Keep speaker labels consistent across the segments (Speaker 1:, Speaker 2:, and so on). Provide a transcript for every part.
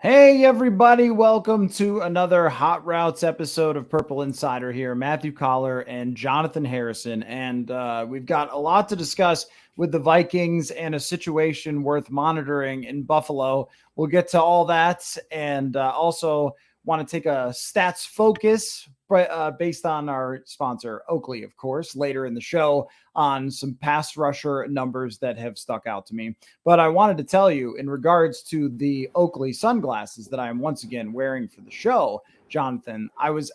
Speaker 1: Hey, everybody. Welcome to another Hot Routes episode of Purple Insider here. Matthew Coller and Jonathan Harrison. And we've got a lot to discuss with the Vikings and a situation worth monitoring in Buffalo. We'll get to all that and also want to take a stats focus based on our sponsor, Oakley, of course, later in the show on some pass rusher numbers that have stuck out to me. But I wanted to tell you in regards to the Oakley sunglasses that I am once again wearing for the show, Jonathan, I was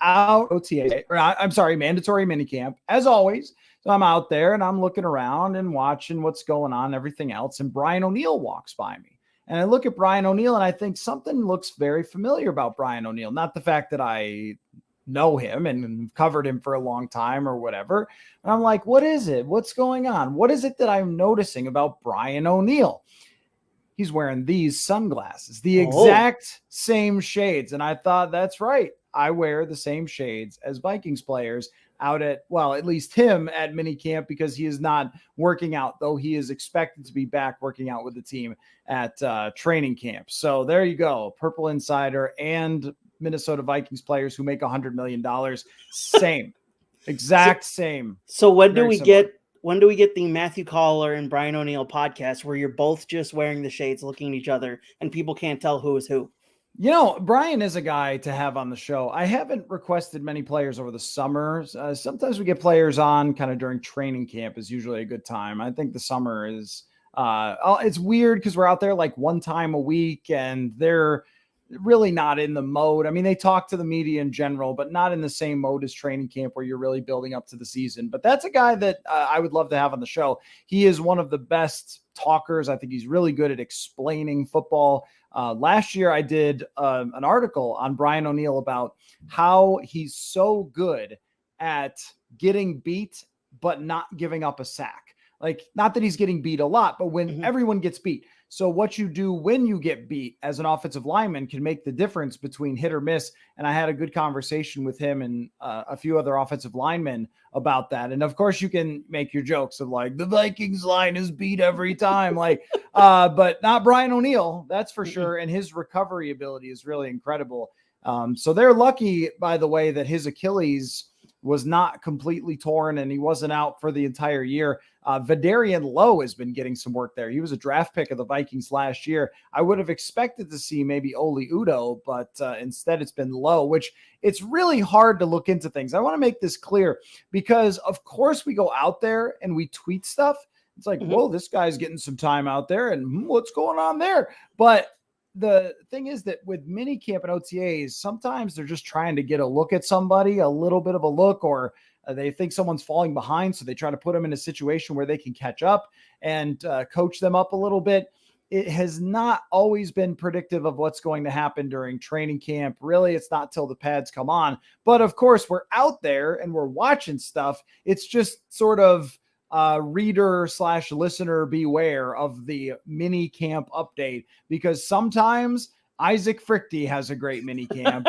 Speaker 1: out OTA, or I'm sorry, mandatory minicamp, as always. So I'm out there and I'm looking around and watching what's going on, everything else. And Brian O'Neill walks by me. And I look at Brian O'Neill and I think something looks very familiar about Brian O'Neill. Not the fact that I know him and covered him for a long time or whatever. And I'm like, what is it? What's going on? What is it that I'm noticing about Brian O'Neill? He's wearing these sunglasses, the exact same shades. And I thought, that's right. I wear the same shades as Vikings players out at, well, at least him at minicamp, because he is not working out, though he is expected to be back working out with the team at training camp. So there you go. Purple Insider and Minnesota Vikings players who make $100 million. Same, exact same.
Speaker 2: So when do we get the Matthew Coller and Brian O'Neill podcast where you're both just wearing the shades, looking at each other, and people can't tell who is who?
Speaker 1: You know, Brian is a guy to have on the show. I haven't requested many players over the summer. Sometimes we get players on kind of during training camp is usually a good time. I think the summer is, it's weird because we're out there like one time a week and they're really not in the mode. I mean, they talk to the media in general, but not in the same mode as training camp where you're really building up to the season. But that's a guy that I would love to have on the show. He is one of the best talkers. I think he's really good at explaining football. Last year, I did an article on Brian O'Neill about how he's so good at getting beat, but not giving up a sack. Like, not that he's getting beat a lot, but when everyone gets beat. So what you do when you get beat as an offensive lineman can make the difference between hit or miss. And I had a good conversation with him and a few other offensive linemen about that. And of course you can make your jokes of like the Vikings line is beat every time, but not Brian O'Neill, that's for sure. And his recovery ability is really incredible. So they're lucky, by the way, that his Achilles was not completely torn and he wasn't out for the entire year. Vidarian Lowe has been getting some work there. He was a draft pick of the Vikings last year. I would have expected to see maybe Oli Udoh, but instead it's been Lowe, which it's really hard to look into things. I want to make this clear because, of course, we go out there and we tweet stuff. It's like, whoa, this guy's getting some time out there and what's going on there? But the thing is that with minicamp and OTAs, sometimes they're just trying to get a look at somebody, a little bit of a look, or they think someone's falling behind. So they try to put them in a situation where they can catch up and coach them up a little bit. It has not always been predictive of what's going to happen during training camp. Really, it's not till the pads come on. But of course, we're out there and we're watching stuff. It's just sort of reader/listener beware of the mini camp update, because sometimes Isaac Frichte has a great mini camp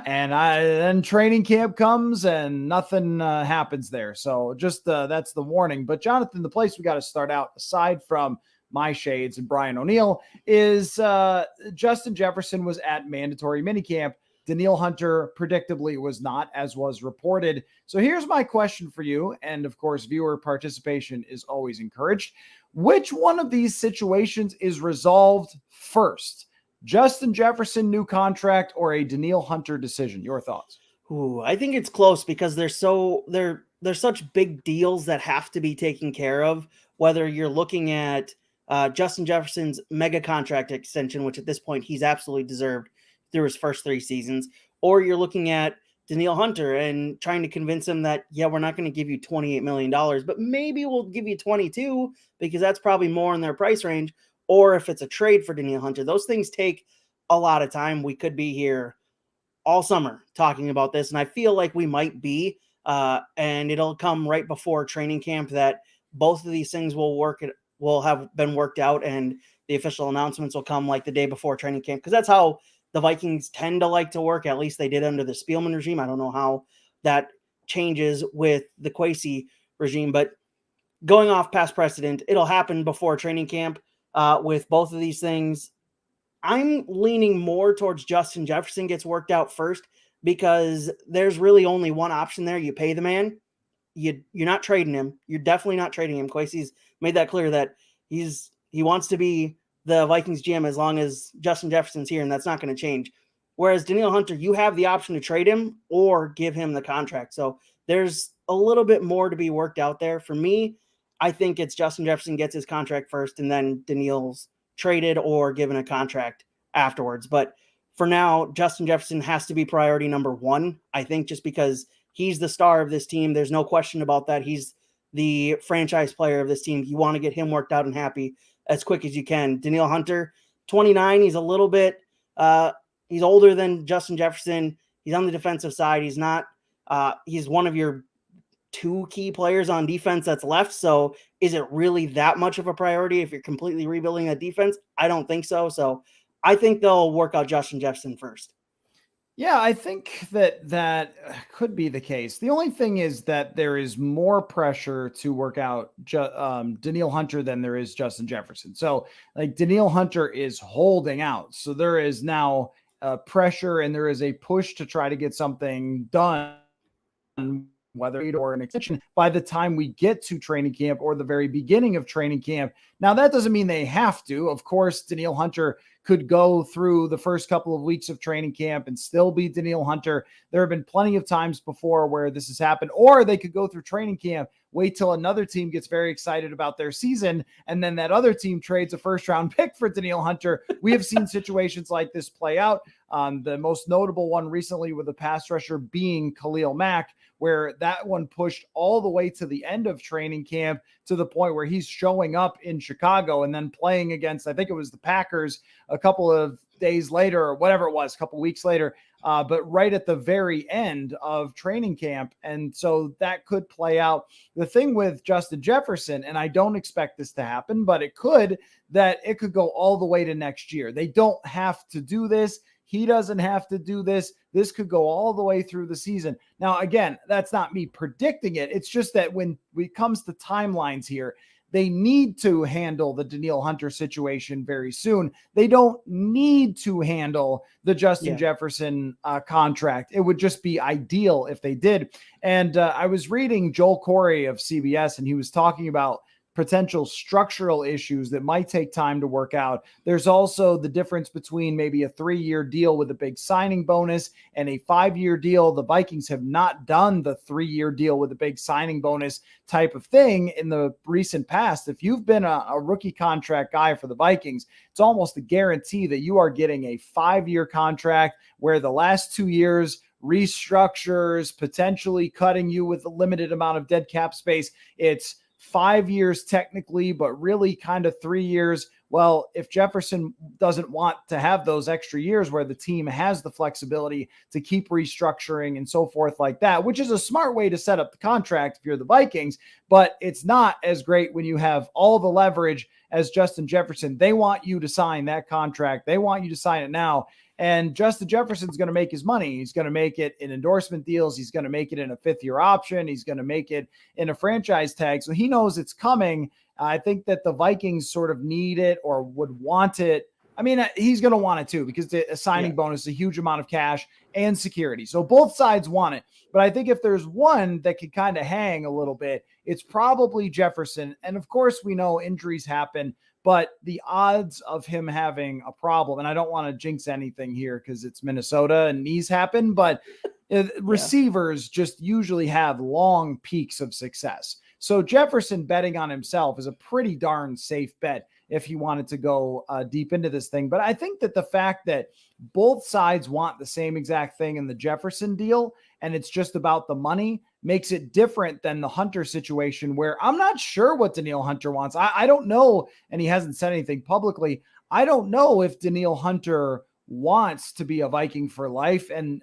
Speaker 1: and then training camp comes and nothing happens there. So just that's the warning. But Jonathan, the place we got to start out, aside from my shades and Brian O'Neill, is Justin Jefferson was at mandatory minicamp. Danielle Hunter predictably was not, as was reported. So here's my question for you. And of course, viewer participation is always encouraged. Which one of these situations is resolved first? Justin Jefferson, new contract, or a Danielle Hunter decision? Your thoughts?
Speaker 2: Ooh, I think it's close because they're such big deals that have to be taken care of. Whether you're looking at Justin Jefferson's mega contract extension, which at this point he's absolutely deserved through his first 3 seasons, or you're looking at Danielle Hunter and trying to convince him that, yeah, we're not going to give you $28 million, but maybe we'll give you 22 because that's probably more in their price range. Or if it's a trade for Danielle Hunter, those things take a lot of time. We could be here all summer talking about this, and I feel like we might be, and it'll come right before training camp that both of these things will have been worked out, and the official announcements will come like the day before training camp, because that's how the Vikings tend to like to work. At least they did under the Spielman regime. I don't know how that changes with the Kwesi regime, but going off past precedent, it'll happen before training camp with both of these things. I'm leaning more towards Justin Jefferson gets worked out first because there's really only one option there. You pay the man. You're not trading him. You're definitely not trading him. Kwesi's made that clear that he wants to be the Vikings GM as long as Justin Jefferson's here, and that's not going to change. Whereas Danielle Hunter, you have the option to trade him or give him the contract. So there's a little bit more to be worked out there. For me, I think it's Justin Jefferson gets his contract first, and then Danielle's traded or given a contract afterwards. But for now, Justin Jefferson has to be priority number one, I think, just because he's the star of this team. There's no question about that. He's the franchise player of this team. You want to get him worked out and happy as quick as you can. Danielle Hunter, 29. He's a little bit, he's older than Justin Jefferson. He's on the defensive side. He's not, he's one of your two key players on defense that's left. So is it really that much of a priority if you're completely rebuilding that defense? I don't think so. So I think they'll work out Justin Jefferson first.
Speaker 1: Yeah, I think that could be the case. The only thing is that there is more pressure to work out Danielle Hunter than there is Justin Jefferson. So like Danielle Hunter is holding out. So there is now pressure and there is a push to try to get something done, whether or an extension by the time we get to training camp or the very beginning of training camp. Now, that doesn't mean they have to. Of course, Danielle Hunter could go through the first couple of weeks of training camp and still be Danielle Hunter. There have been plenty of times before where this has happened, or they could go through training camp, wait till another team gets very excited about their season, and then that other team trades a first-round pick for Danielle Hunter. We have seen situations like this play out. The most notable one recently with a pass rusher being Khalil Mack, where that one pushed all the way to the end of training camp to the point where he's showing up in Chicago and then playing against, I think it was the Packers a couple of days later or whatever it was, a couple of weeks later, but right at the very end of training camp. And so that could play out. The thing with Justin Jefferson, and I don't expect this to happen, but it could go all the way to next year. They don't have to do this. He doesn't have to do this. This could go all the way through the season. Now, again, that's not me predicting it. It's just that when it comes to timelines here, they need to handle the Danielle Hunter situation very soon. They don't need to handle the Justin Jefferson contract. It would just be ideal if they did. And I was reading Joel Corey of CBS, and he was talking about potential structural issues that might take time to work out. There's also the difference between maybe a 3-year deal with a big signing bonus and a 5-year deal. The Vikings have not done the 3-year deal with a big signing bonus type of thing in the recent past. If you've been a rookie contract guy for the Vikings, it's almost a guarantee that you are getting a 5-year contract where the last 2 years restructures, potentially cutting you with a limited amount of dead cap space. It's 5 years technically, but really kind of 3 years. Well, if Jefferson doesn't want to have those extra years where the team has the flexibility to keep restructuring and so forth like that, which is a smart way to set up the contract if you're the Vikings, but it's not as great when you have all the leverage as Justin Jefferson. They want you to sign that contract. They want you to sign it now. And Justin Jefferson's going to make his money. He's going to make it in endorsement deals. He's going to make it in a 5-year option. He's going to make it in a franchise tag. So he knows it's coming. I think that the Vikings sort of need it or would want it. I mean, he's going to want it too, because the signing bonus is a huge amount of cash and security. So both sides want it. But I think if there's one that could kind of hang a little bit, it's probably Jefferson. And of course, we know injuries happen, but the odds of him having a problem, and I don't want to jinx anything here because it's Minnesota and knees happen, but receivers just usually have long peaks of success. So Jefferson betting on himself is a pretty darn safe bet if he wanted to go deep into this thing. But I think that the fact that both sides want the same exact thing in the Jefferson deal, and it's just about the money, makes it different than the Hunter situation, where I'm not sure what Danielle Hunter wants. I don't know, and he hasn't said anything publicly. I don't know if Danielle Hunter wants to be a Viking for life, and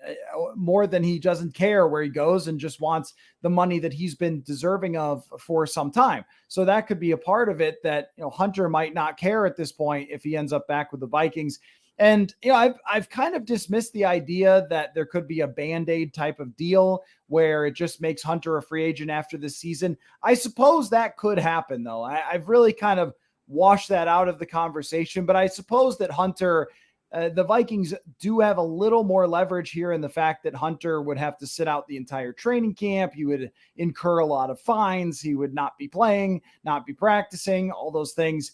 Speaker 1: more than he doesn't care where he goes and just wants the money that he's been deserving of for some time. So that could be a part of it, that, you know, Hunter might not care at this point if he ends up back with the Vikings. And, you know, I've kind of dismissed the idea that there could be a Band-Aid type of deal where it just makes Hunter a free agent after this season. I suppose that could happen, though. I've really kind of washed that out of the conversation, but I suppose that Hunter the Vikings do have a little more leverage here in the fact that Hunter would have to sit out the entire training camp. He would incur a lot of fines. He would not be playing, not be practicing, all those things.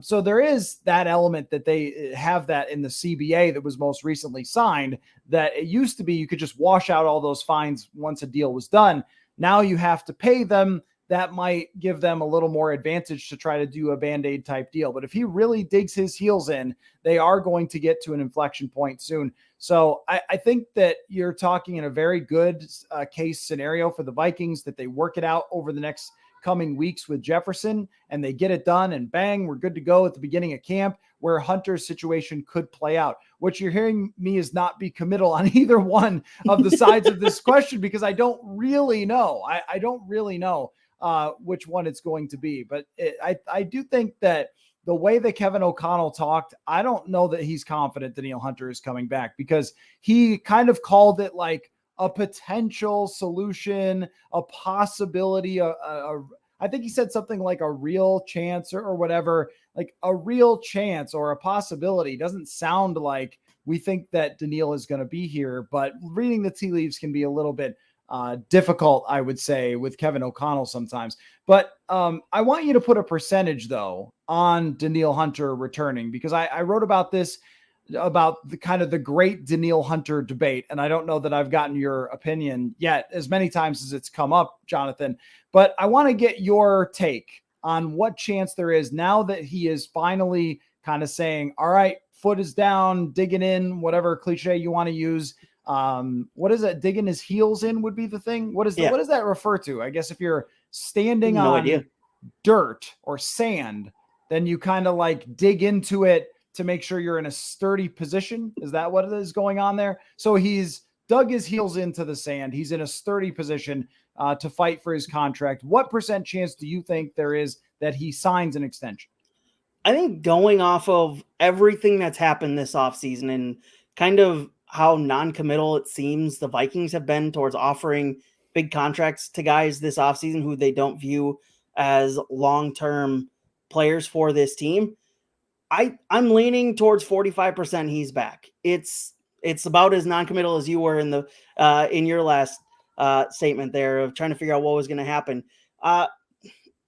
Speaker 1: So there is that element that they have that in the CBA that was most recently signed, that it used to be you could just wash out all those fines once a deal was done. Now you have to pay them. That might give them a little more advantage to try to do a Band-Aid type deal. But if he really digs his heels in, they are going to get to an inflection point soon. So I think that you're talking in a very good case scenario for the Vikings, that they work it out over the next coming weeks with Jefferson and they get it done and bang, we're good to go at the beginning of camp, where Hunter's situation could play out. What you're hearing me is not be committal on either one of the sides of this question, because I don't really know. I don't really know which one it's going to be. But I do think that the way that Kevin O'Connell talked, I don't know that he's confident Danielle Hunter is coming back, because he kind of called it like a potential solution, a possibility, I think he said something like a real chance or whatever, like a real chance or a possibility. Doesn't sound like we think that Danielle is going to be here, but reading the tea leaves can be a little bit difficult, I would say, with Kevin O'Connell sometimes. But I want you to put a percentage, though, on Danielle Hunter returning, because I wrote about this, about the kind of the great Danielle Hunter debate. And I don't know that I've gotten your opinion yet as many times as it's come up, Jonathan, but I want to get your take on what chance there is now that he is finally kind of saying, all right, foot is down, digging in, whatever cliche you want to use. What is it? Digging his heels in would be the thing. What does that refer to? I guess if you're standing on dirt or sand, then you kind of like dig into it to make sure you're in a sturdy position. Is that what is going on there? So he's dug his heels into the sand. He's in a sturdy position to fight for his contract. What % chance do you think there is that he signs an extension?
Speaker 2: I think going off of everything that's happened this offseason and kind of how non-committal it seems the Vikings have been towards offering big contracts to guys this offseason who they don't view as long-term players for this team, I'm leaning towards 45% he's back. It's about as non-committal as you were in the in your last statement there of trying to figure out what was going to happen.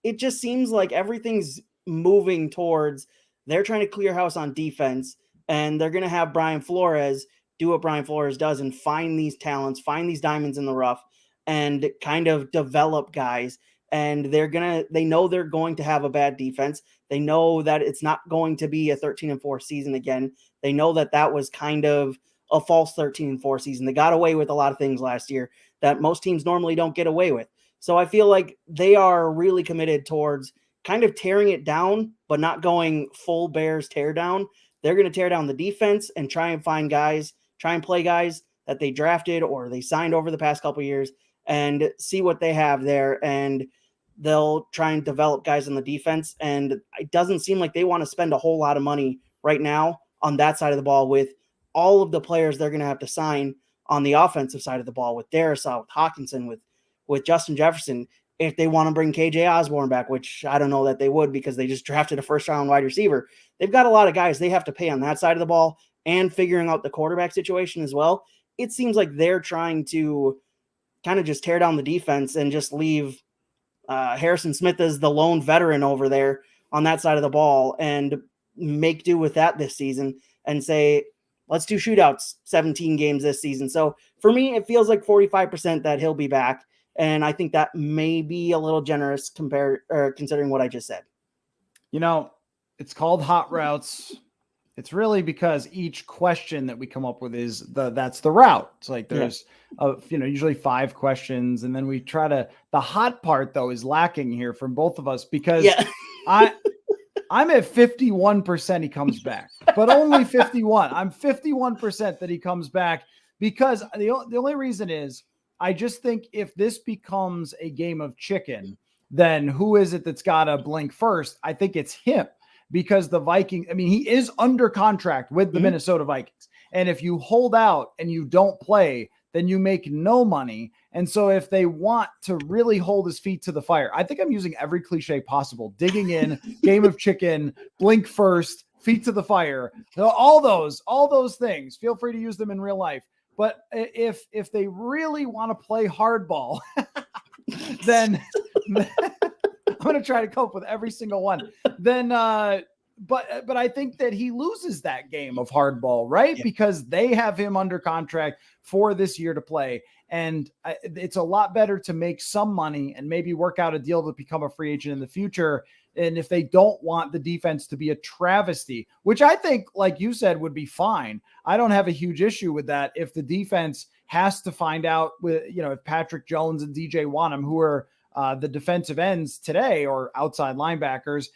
Speaker 2: It just seems like everything's moving towards they're trying to clear house on defense, and they're going to have Brian Flores do what Brian Flores does and find these talents, find these diamonds in the rough, and kind of develop guys. And they know they're going to have a bad defense. They know that it's not going to be a 13-4 season again. They know that was kind of a false 13-4 season. They got away with a lot of things last year that most teams normally don't get away with. So I feel like they are really committed towards kind of tearing it down, but not going full Bears tear down. They're going to tear down the defense and try and find guys, try and play guys that they drafted or they signed over the past couple of years and see what they have there. And they'll try and develop guys on the defense. And it doesn't seem like they want to spend a whole lot of money right now on that side of the ball with all of the players they're going to have to sign on the offensive side of the ball with Darrisaw, with Hawkinson, with Justin Jefferson. If they want to bring KJ Osborne back, which I don't know that they would because they just drafted a first-round wide receiver, they've got a lot of guys they have to pay on that side of the ball and figuring out the quarterback situation as well. It seems like they're trying to kind of just tear down the defense and just leave Harrison Smith as the lone veteran over there on that side of the ball and make do with that this season and say, let's do shootouts 17 games this season. So for me, it feels like 45% that he'll be back. And I think that may be a little generous considering what I just said. You know,
Speaker 1: it's called Hot Routes. It's really because each question that we come up with is that's the route. It's like there's usually 5 questions, and then we try to. The hot part though is lacking here from both of us because I'm at 51% he comes back, but only 51. I'm 51% that he comes back because the only reason is I just think if this becomes a game of chicken, then who is it that's got to blink first? I think it's him. Because the Vikings, I mean, he is under contract with the Minnesota Vikings. And if you hold out and you don't play, then you make no money. And so if they want to really hold his feet to the fire, I think I'm using every cliche possible, digging in, game of chicken, blink first, feet to the fire, all those things. Feel free to use them in real life. But if they really want to play hardball, then I'm going to try to cope with every single one. Then, but I think that he loses that game of hardball, right? Yeah. Because they have him under contract for this year to play. And it's a lot better to make some money and maybe work out a deal to become a free agent in the future. And if they don't want the defense to be a travesty, which I think, like you said, would be fine. I don't have a huge issue with that. If the defense has to find out with, if Patrick Jones and DJ Wanham, who are the defensive ends today or outside linebackers,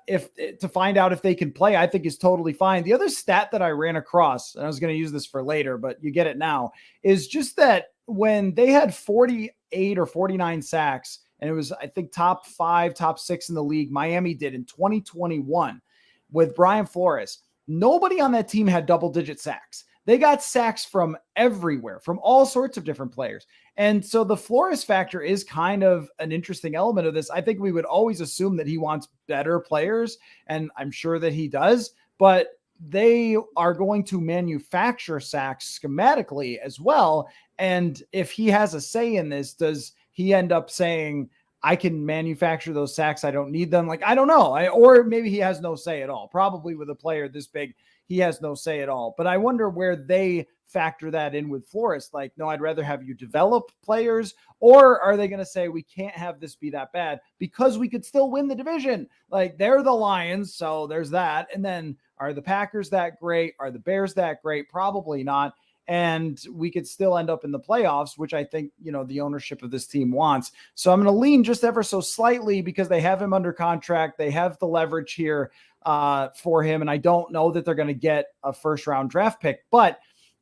Speaker 1: to find out if they can play, I think is totally fine. The other stat that I ran across, and I was going to use this for later, but you get it now, is just that when they had 48 or 49 sacks, and it was, I think, top 5, top 6 in the league, Miami did in 2021 with Brian Flores. Nobody on that team had double-digit sacks. They got sacks from everywhere, from all sorts of different players. And so the Flores factor is kind of an interesting element of this. I think we would always assume that he wants better players, and I'm sure that he does, but they are going to manufacture sacks schematically as well. And if he has a say in this, does he end up saying, I can manufacture those sacks, I don't need them? Like, I don't know. Or maybe he has no say at all. Probably with a player this big, he has no say at all. But I wonder where they factor that in with Flores. Like, no, I'd rather have you develop players. Or are they going to say, we can't have this be that bad because we could still win the division? Like, they're the Lions, so there's that. And then are the Packers that great? Are the Bears that great? Probably not. And we could still end up in the playoffs, which I think, the ownership of this team wants. So I'm going to lean just ever so slightly because they have him under contract. They have the leverage here for him. And I don't know that they're going to get a first round draft pick. But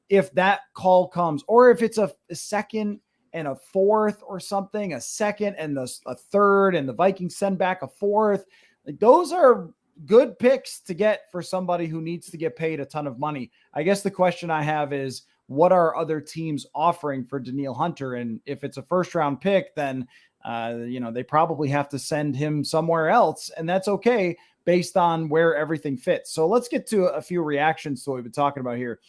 Speaker 1: if that call comes, or if it's a second and a fourth or something, a second and a third, and the Vikings send back a fourth, like, those are good picks to get for somebody who needs to get paid a ton of money. I guess the question I have is, what are other teams offering for Danielle Hunter? And if it's a first round pick, then, they probably have to send him somewhere else, and that's okay based on where everything fits. So let's get to a few reactions to what we've been talking about here.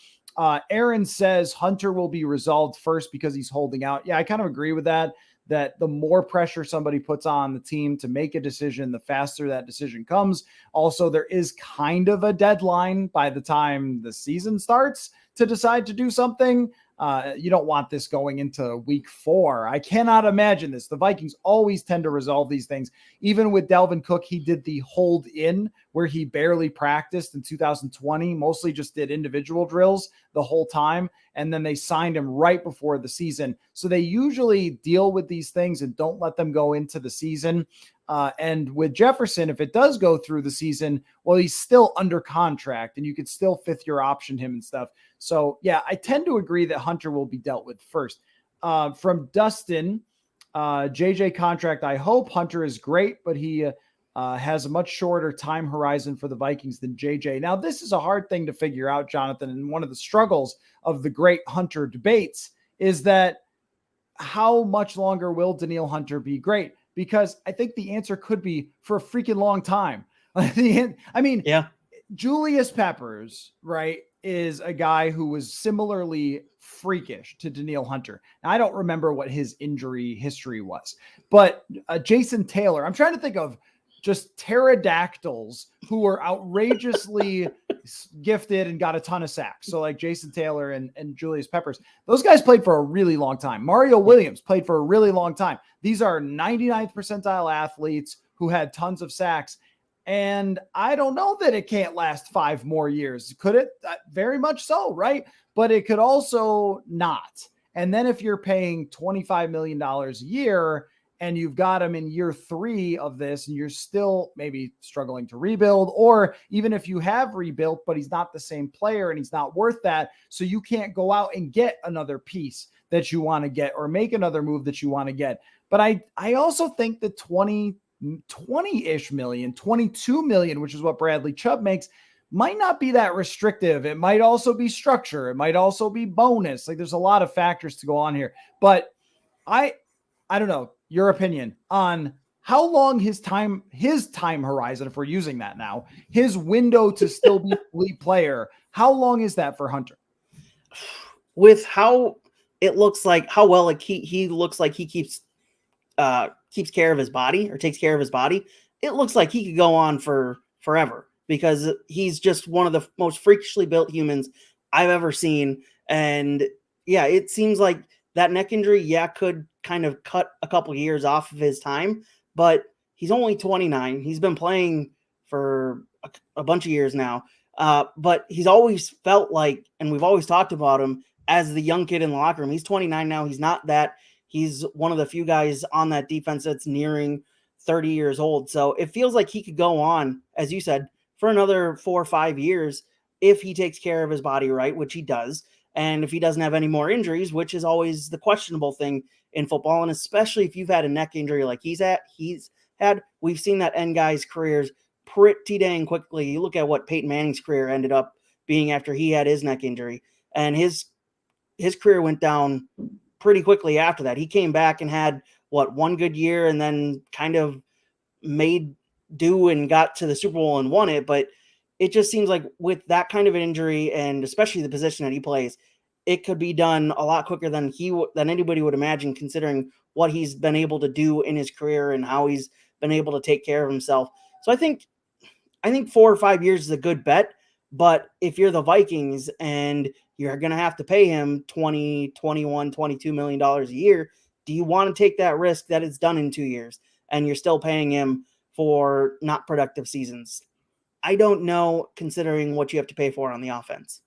Speaker 1: Aaron says Hunter will be resolved first because he's holding out. Yeah, I kind of agree with that the more pressure somebody puts on the team to make a decision, the faster that decision comes. Also, there is kind of a deadline by the time the season starts to decide to do something. You don't want this going into week 4. I cannot imagine this. The Vikings always tend to resolve these things. Even with Dalvin Cook, he did the hold in where he barely practiced in 2020, mostly just did individual drills the whole time. And then they signed him right before the season. So they usually deal with these things and don't let them go into the season. And with Jefferson, if it does go through the season, well, he's still under contract and you could still fifth year option him and stuff. So yeah, I tend to agree that Hunter will be dealt with first. From Dustin, JJ contract. I hope Hunter is great, but he has a much shorter time horizon for the Vikings than JJ. Now, this is a hard thing to figure out, Jonathan. And one of the struggles of the great Hunter debates is that how much longer will Danielle Hunter be great? Because I think the answer could be for a freaking long time. I mean, yeah. Julius Peppers, right, is a guy who was similarly freakish to Danielle Hunter. Now, I don't remember what his injury history was, but Jason Taylor, I'm trying to think of just pterodactyls who were outrageously gifted and got a ton of sacks. So like Jason Taylor and Julius Peppers, those guys played for a really long time. Mario Williams played for a really long time. These are 99th percentile athletes who had tons of sacks. And I don't know that it can't last 5 more years. Could it? Very much so, right? But it could also not. And then if you're paying $25 million a year and you've got him in year 3 of this and you're still maybe struggling to rebuild, or even if you have rebuilt, but he's not the same player and he's not worth that, so you can't go out and get another piece that you want to get or make another move that you want to get. But I also think that 20-ish million, 22 million, which is what Bradley Chubb makes, might not be that restrictive. It might also be structure. It might also be bonus. Like, there's a lot of factors to go on here, but I don't know your opinion on how long his time horizon, if we're using that now, his window to still be an elite player, how long is that for Hunter?
Speaker 2: With how it looks like, how well like he looks like he keeps care of his body or takes care of his body, it looks like he could go on for forever because he's just one of the most freakishly built humans I've ever seen. And yeah, it seems like that neck injury, could kind of cut a couple years off of his time, but he's only 29. He's been playing for a bunch of years now. But he's always felt like, and we've always talked about him as the young kid in the locker room. He's 29 now. He's not that. He's one of the few guys on that defense that's nearing 30 years old. So it feels like he could go on, as you said, for another 4 or 5 years if he takes care of his body right, which he does. And if he doesn't have any more injuries, which is always the questionable thing in football. And especially if you've had a neck injury like he's had, we've seen that end guys' careers pretty dang quickly. You look at what Peyton Manning's career ended up being after he had his neck injury, and his career went down pretty quickly after that. He came back and had one good year and then kind of made do and got to the Super Bowl and won it. But it just seems like with that kind of an injury, and especially the position that he plays, it could be done a lot quicker than anybody would imagine, considering what he's been able to do in his career and how he's been able to take care of himself. So I think 4 or 5 years is a good bet. But if you're the Vikings and you're going to have to pay him $20, $21, $22 million a year, do you want to take that risk that it's done in 2 years and you're still paying him for not productive seasons? I don't know, considering what you have to pay for on the offense.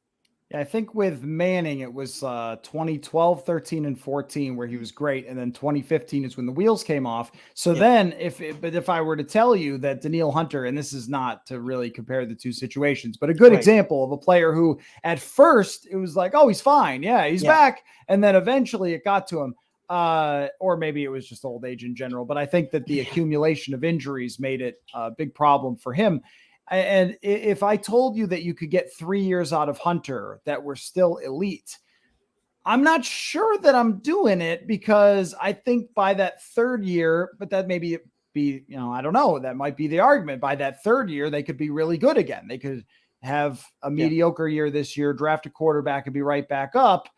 Speaker 1: Yeah, I think with Manning, it was 2012, 13, and 14 where he was great. And then 2015 is when the wheels came off. So then if I were to tell you that Danielle Hunter, and this is not to really compare the two situations, but a good example of a player who at first it was like, oh, he's fine. Yeah, he's back. And then eventually it got to him. Or maybe it was just old age in general. But I think that the accumulation of injuries made it a big problem for him. And if I told you that you could get 3 years out of Hunter that were still elite, I'm not sure that I'm doing it, because I think by that third year, but that maybe be, I don't know, that might be the argument. By that third year, they could be really good again. They could have a mediocre year this year, draft a quarterback and be right back up.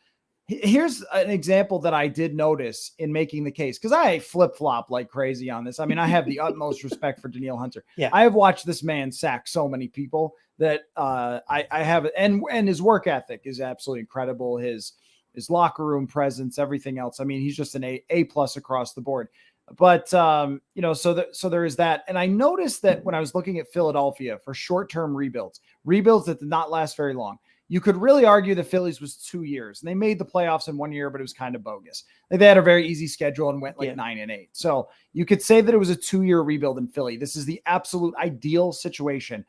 Speaker 1: Here's an example that I did notice in making the case, because I flip-flop like crazy on this. I mean, I have the utmost respect for Danielle Hunter.
Speaker 2: Yeah.
Speaker 1: I have watched this man sack so many people that I have, and his work ethic is absolutely incredible. His locker room presence, everything else. I mean, he's just an A+ across the board. But so there is that. And I noticed that when I was looking at Philadelphia for short-term rebuilds that did not last very long, you could really argue the Phillies was 2 years, and they made the playoffs in 1 year, but it was kind of bogus. They had a very easy schedule and went 9-8. So you could say that it was a 2-year rebuild in Philly. This is the absolute ideal situation,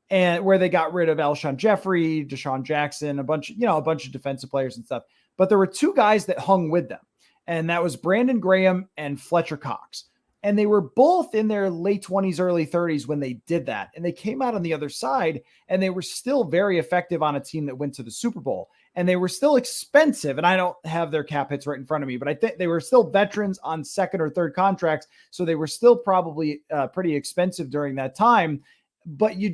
Speaker 1: and where they got rid of Alshon Jeffrey, Deshaun Jackson, a bunch of defensive players and stuff. But there were two guys that hung with them, and that was Brandon Graham and Fletcher Cox. And they were both in their late 20s, early 30s when they did that. And they came out on the other side, and they were still very effective on a team that went to the Super Bowl. And they were still expensive. And I don't have their cap hits right in front of me, but I think they were still veterans on second or third contracts. So they were still probably pretty expensive during that time. But you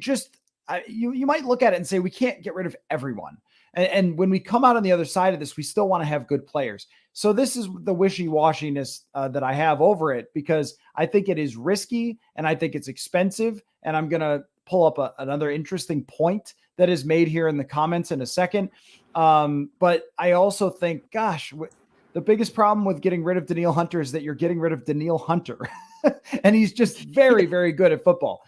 Speaker 1: might look at it and say, we can't get rid of everyone. And when we come out on the other side of this, we still want to have good players. So this is the wishy-washiness that I have over it, because I think it is risky and I think it's expensive. And I'm going to pull up another interesting point that is made here in the comments in a second. But I also think, gosh, the biggest problem with getting rid of Danielle Hunter is that you're getting rid of Danielle Hunter. And he's just very, very good at football.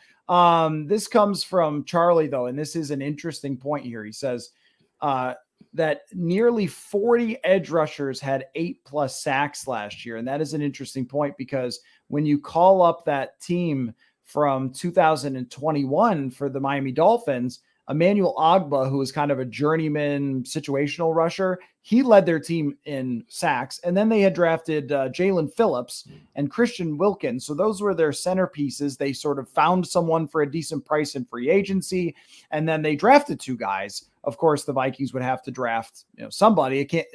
Speaker 1: This comes from Charlie, though, and this is an interesting point here. He says, that nearly 40 edge rushers had 8+ sacks last year. And that is an interesting point, because when you call up that team from 2021 for the Miami Dolphins, Emmanuel Ogbah, who was kind of a journeyman situational rusher, he led their team in sacks. And then they had drafted Jalen Phillips and Christian Wilkins. So those were their centerpieces. They sort of found someone for a decent price in free agency, and then they drafted two guys. Of course, the Vikings would have to draft somebody. It can't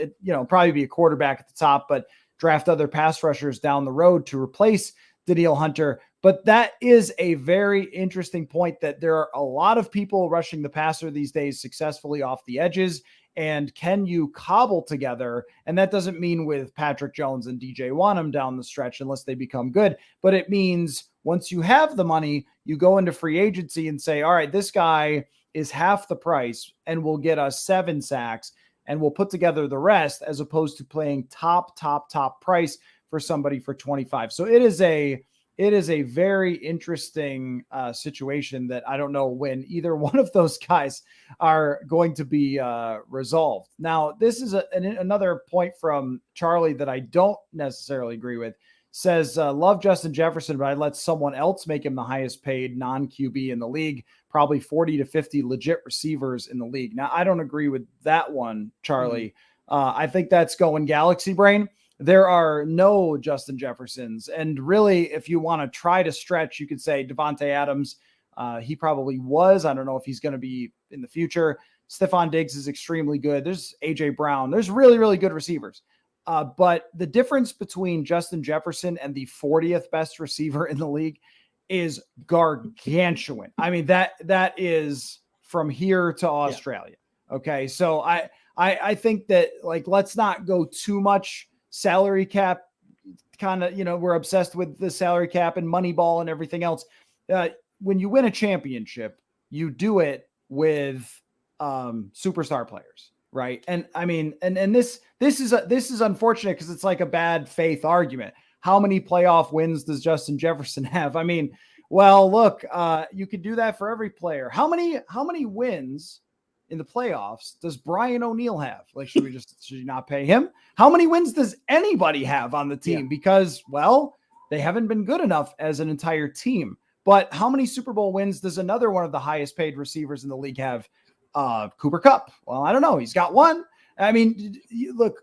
Speaker 1: probably be a quarterback at the top, but draft other pass rushers down the road to replace Danielle Hunter. But that is a very interesting point, that there are a lot of people rushing the passer these days successfully off the edges. And can you cobble together? And that doesn't mean with Patrick Jones and DJ Wanham down the stretch unless they become good. But it means once you have the money, you go into free agency and say, all right, this guy is half the price and will get us 7 sacks and we'll put together the rest, as opposed to playing top price for somebody for 25. So it is a very interesting situation that I don't know when either one of those guys are going to be resolved. Now, this is another point from Charlie that I don't necessarily agree with. Says, love Justin Jefferson, but I'd let someone else make him the highest paid non-QB in the league, probably 40 to 50 legit receivers in the league. Now, I don't agree with that one, Charlie. I think that's going galaxy brain. There are no Justin Jeffersons. And really, if you want to try to stretch, you could say Devontae Adams. He probably was. I don't know if he's going to be in the future. Stefan Diggs is extremely good. There's A.J. Brown. There's really, really good receivers. But the difference between Justin Jefferson and the 40th best receiver in the league is gargantuan. I mean, that is from here to Australia. Yeah. Okay. So I think that, like, let's not go too much salary cap kind of, we're obsessed with the salary cap and Moneyball and everything else. When you win a championship, you do it with superstar players. Right. And I mean, and this is unfortunate because it's like a bad faith argument. How many playoff wins does Justin Jefferson have? I mean, well, look, you could do that for every player. How many wins in the playoffs does Brian O'Neill have? Like, should you not pay him? How many wins does anybody have on the team? Yeah. Because, well, they haven't been good enough as an entire team. But how many Super Bowl wins does another one of the highest paid receivers in the league have? Cooper Kupp. Well, I don't know. He's got one. I mean, look,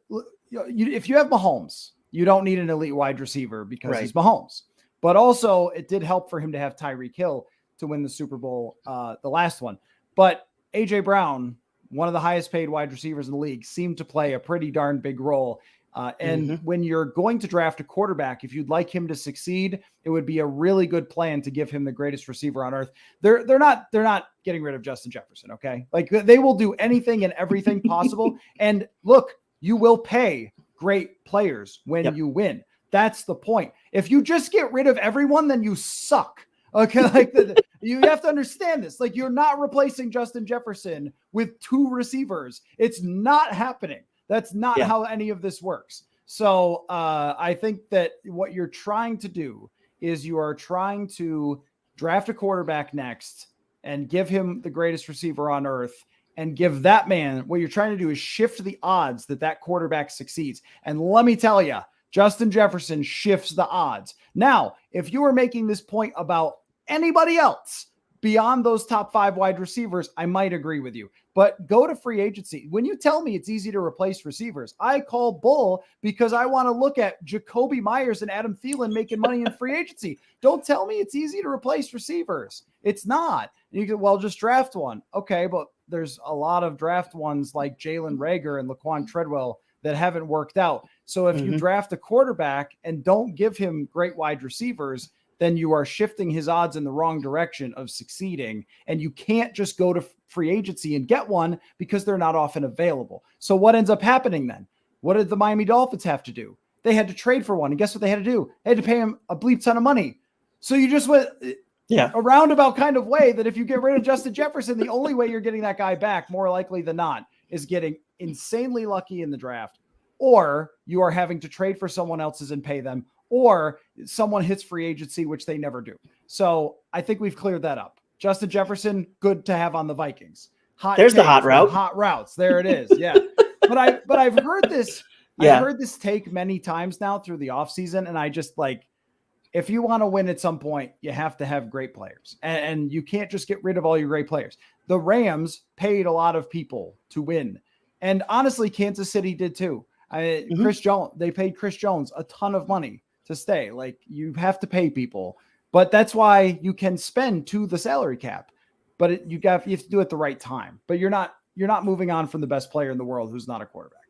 Speaker 1: if you have Mahomes, you don't need an elite wide receiver because he's Mahomes. But also, it did help for him to have Tyreek Hill to win the Super Bowl, the last one. But A.J. Brown, one of the highest paid wide receivers in the league, seemed to play a pretty darn big role. And when you're going to draft a quarterback, if you'd like him to succeed, it would be a really good plan to give him the greatest receiver on earth. They're not getting rid of Justin Jefferson. Okay. Like, they will do anything and everything possible. And look, you will pay great players when you win. That's the point. If you just get rid of everyone, then you suck. Okay. Like, you have to understand this. Like, you're not replacing Justin Jefferson with 2 receivers. It's not happening. That's not how any of this works. So I think that what you're trying to do is you are trying to draft a quarterback next and give him the greatest receiver on earth, and give that man, what you're trying to do is shift the odds that quarterback succeeds. And let me tell you, Justin Jefferson shifts the odds. Now, if you were making this point about anybody else beyond those top 5 wide receivers, I might agree with you. But go to free agency. When you tell me it's easy to replace receivers, I call bull, because I want to look at Jacoby Myers and Adam Thielen making money in free agency. Don't tell me it's easy to replace receivers. It's not. You can, well, just draft one. Okay, but there's a lot of draft ones like Jalen Reagor and Laquan Treadwell that haven't worked out. So if you draft a quarterback and don't give him great wide receivers, then you are shifting his odds in the wrong direction of succeeding. And you can't just go to free agency and get one, because they're not often available. So what ends up happening then? What did the Miami Dolphins have to do? They had to trade for one. And guess what they had to do? They had to pay him a bleep ton of money. So you just went a roundabout kind of way that if you get rid of Justin Jefferson, the only way you're getting that guy back, more likely than not, is getting insanely lucky in the draft, or you are having to trade for someone else's and pay them, or someone hits free agency, which they never do. So I think we've cleared that up. Justin Jefferson, good to have on the Vikings.
Speaker 2: There's the hot route.
Speaker 1: Hot routes. There it is. Yeah. but I've heard this. I've heard this take many times now through the offseason. And I just, like, if you want to win at some point, you have to have great players, and you can't just get rid of all your great players. The Rams paid a lot of people to win. And honestly, Kansas City did too. Chris Jones, they paid Chris Jones a ton of money to stay. Like, you have to pay people, but that's why you can spend to the salary cap, but you have to do it at the right time. But you're not moving on from the best player in the world who's not a quarterback.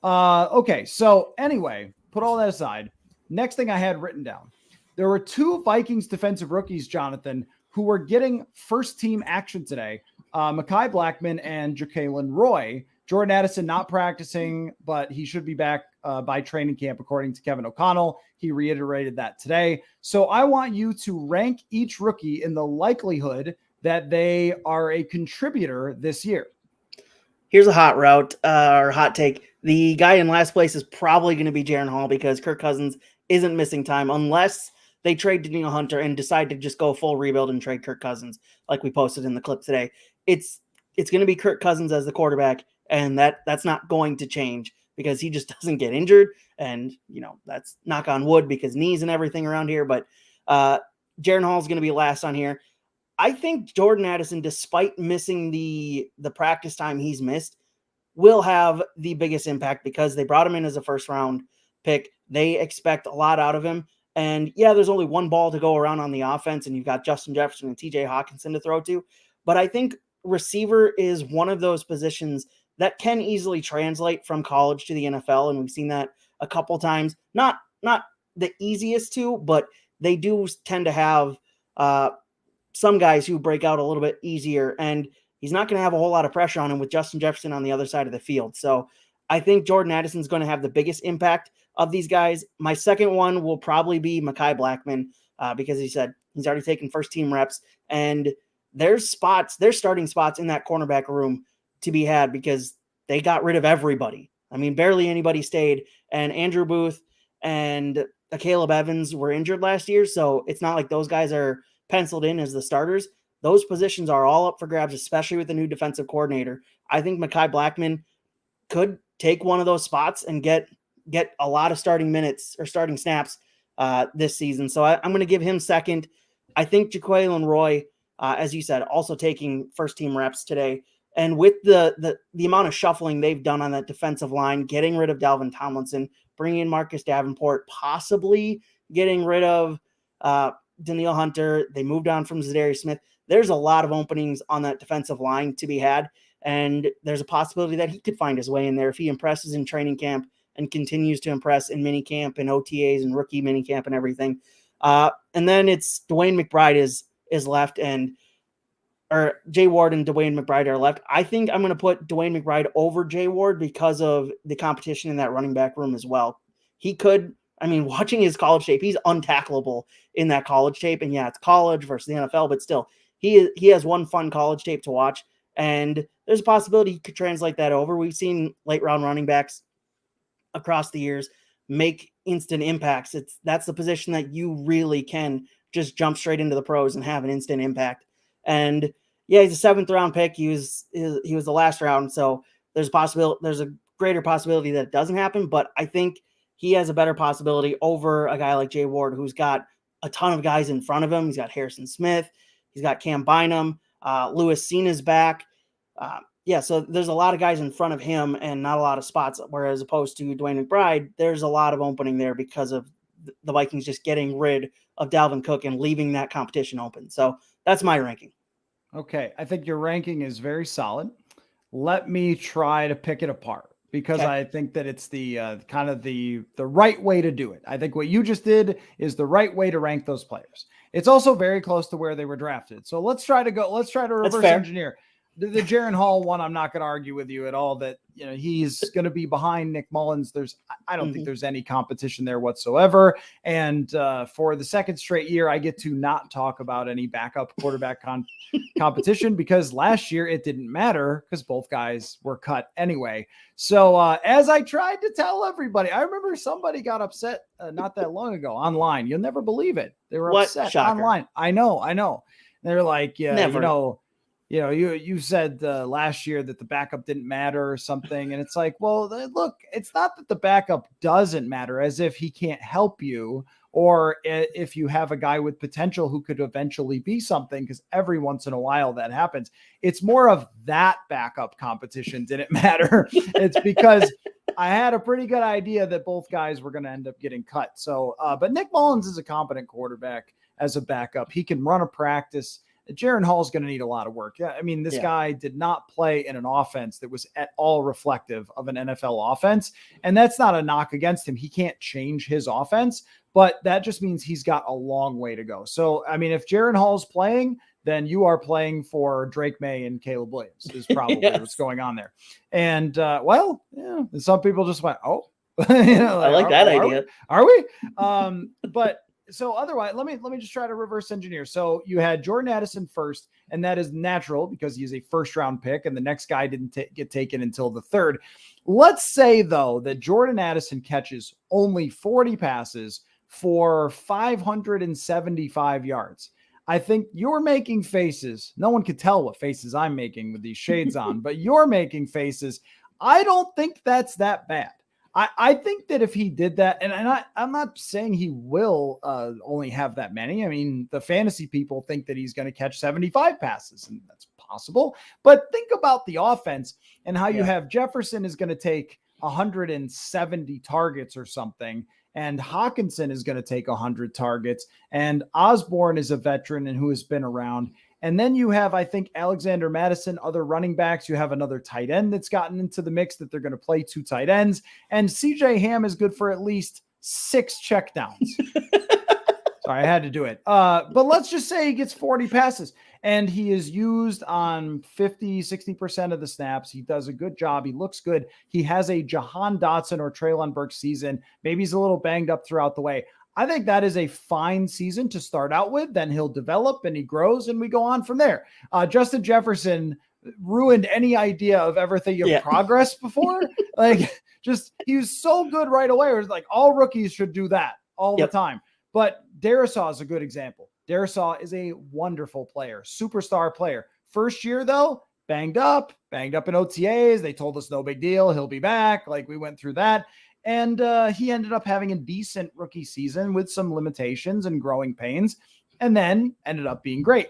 Speaker 1: Okay. So anyway, put all that aside. Next thing I had written down, There were two Vikings defensive rookies, Jonathan, who were getting first-team action today. Mekhi Blackmon and Jacqueline Roy. Jordan Addison not practicing, but he should be back by training camp, according to Kevin O'Connell. He reiterated that today. So I want you to rank each rookie in the likelihood that they are a contributor this year.
Speaker 2: Here's a hot route or hot take. The guy in last place is probably going to be Jaren Hall because Kirk Cousins isn't missing time unless they trade Danielle Hunter and decide to just go full rebuild and trade Kirk Cousins, like we posted in the clip today. It's going to be Kirk Cousins as the quarterback, and that's not going to change because he just doesn't get injured. And, that's knock on wood because knees and everything around here. But Jaren Hall is going to be last on here. I think Jordan Addison, despite missing the practice time he's missed, will have the biggest impact because they brought him in as a first-round pick. They expect a lot out of him. And, yeah, there's only one ball to go around on the offense, and you've got Justin Jefferson and TJ Hawkinson to throw to. But I think receiver is one of those positions that can easily translate from college to the NFL, and we've seen that a couple times. Not the easiest to, but they do tend to have some guys who break out a little bit easier, and he's not going to have a whole lot of pressure on him with Justin Jefferson on the other side of the field. So I think Jordan Addison is going to have the biggest impact of these guys. My second one will probably be Mekhi Blackmon because he said he's already taken first team reps, and there's starting spots in that cornerback room to be had because they got rid of everybody. I mean, barely anybody stayed, and Andrew Booth and Caleb Evans were injured last year. So it's not like those guys are penciled in as the starters. Those positions are all up for grabs, especially with the new defensive coordinator. I think Mekhi Blackmon could take one of those spots and get a lot of starting minutes or starting snaps this season. So I'm going to give him second. I think Jacqueline Roy, as you said, also taking first team reps today. And with the amount of shuffling they've done on that defensive line, getting rid of Dalvin Tomlinson, bringing in Marcus Davenport, possibly getting rid of Danielle Hunter. They moved on from Za'Darius Smith. There's a lot of openings on that defensive line to be had, and there's a possibility that he could find his way in there if he impresses in training camp and continues to impress in minicamp and OTAs and rookie minicamp and everything. And then it's Dwayne McBride is left, or Jay Ward and Dwayne McBride are left. I think I'm going to put Dwayne McBride over Jay Ward because of the competition in that running back room as well. He could, watching his college tape, he's untackleable in that college tape. And yeah, it's college versus the NFL, but still, he has one fun college tape to watch. And there's a possibility he could translate that over. We've seen late round running backs across the years make instant impacts. That's the position that you really can just jump straight into the pros and have an instant impact. And yeah, he's a 7th round pick. He was the last round. So there's a greater possibility that it doesn't happen, but I think he has a better possibility over a guy like Jay Ward, who's got a ton of guys in front of him. He's got Harrison Smith. He's got Cam Bynum. Lewis Cena's back. So there's a lot of guys in front of him and not a lot of spots, whereas opposed to Dwayne McBride, there's a lot of opening there because of the Vikings just getting rid of Dalvin Cook and leaving that competition open. So that's my ranking.
Speaker 1: Okay. I think your ranking is very solid. Let me try to pick it apart because I think that it's the kind of the right way to do it. I think what you just did is the right way to rank those players. It's also very close to where they were drafted. So let's try to reverse engineer. The Jaren Hall one, I'm not going to argue with you at all that, he's going to be behind Nick Mullins. I don't think there's any competition there whatsoever. And for the second straight year, I get to not talk about any backup quarterback competition because last year it didn't matter because both guys were cut anyway. So as I tried to tell everybody, I remember somebody got upset not that long ago online. You'll never believe it. They were upset online. I know. They're like, you said last year that the backup didn't matter or something. And it's like, well, look, it's not that the backup doesn't matter as if he can't help you or if you have a guy with potential who could eventually be something, because every once in a while that happens. It's more of that backup competition didn't matter. It's because I had a pretty good idea that both guys were going to end up getting cut. So, but Nick Mullins is a competent quarterback as a backup. He can run a practice. Jaren Hall's going to need a lot of work. Yeah, I mean, this guy did not play in an offense that was at all reflective of an NFL offense. And that's not a knock against him. He can't change his offense, but that just means he's got a long way to go. So, I mean, if Jaren Hall's playing, then you are playing for Drake May and Caleb Williams is probably what's going on there. And some people just went, oh,
Speaker 2: I like that idea.
Speaker 1: Are we? But so otherwise, let me just try to reverse engineer. So you had Jordan Addison first, and that is natural because he's a first round pick, and the next guy didn't get taken until the third. Let's say though that Jordan Addison catches only 40 passes for 575 yards. I think you're making faces. No one could tell what faces I'm making with these shades on, but you're making faces. I don't think that's that bad. I think that if he did that, and I'm not saying he will only have that many. I mean, the fantasy people think that he's going to catch 75 passes, and that's possible. But think about the offense and how you have Jefferson is going to take 170 targets or something, and Hawkinson is going to take 100 targets, and Osborne is a veteran and who has been around. And then you have, I think, Alexander Madison, other running backs. You have another tight end that's gotten into the mix that they're going to play 2 tight ends. And CJ Ham is good for at least 6 checkdowns. Sorry, I had to do it. But let's just say he gets 40 passes and he is used on 50, 60% of the snaps. He does a good job. He looks good. He has a Jahan Dotson or Treylon Burks season. Maybe he's a little banged up throughout the way. I think that is a fine season to start out with. Then he'll develop and he grows and we go on from there. Justin Jefferson ruined any idea of ever thinking of progress before. He was so good right away. It was like all rookies should do that all the time. But Darisaw is a good example. Darisaw is a wonderful player, superstar player. First year though, banged up in OTAs. They told us no big deal. He'll be back. Like we went through that. And he ended up having a decent rookie season with some limitations and growing pains, and then ended up being great.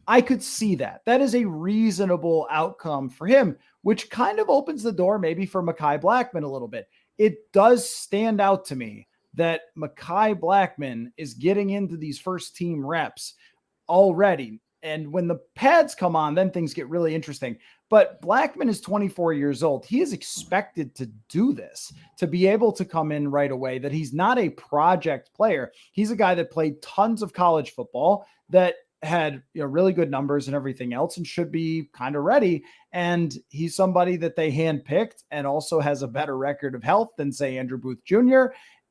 Speaker 1: I could see that. That is a reasonable outcome for him, which kind of opens the door maybe for Mekhi Blackmon a little bit. It does stand out to me that Mekhi Blackmon is getting into these first team reps already. And when the pads come on, then things get really interesting. But Blackmon is 24 years old. He is expected to do this, to be able to come in right away, that he's not a project player. He's a guy that played tons of college football, that had really good numbers and everything else, and should be kind of ready. And he's somebody that they handpicked and also has a better record of health than, say, Andrew Booth Jr.,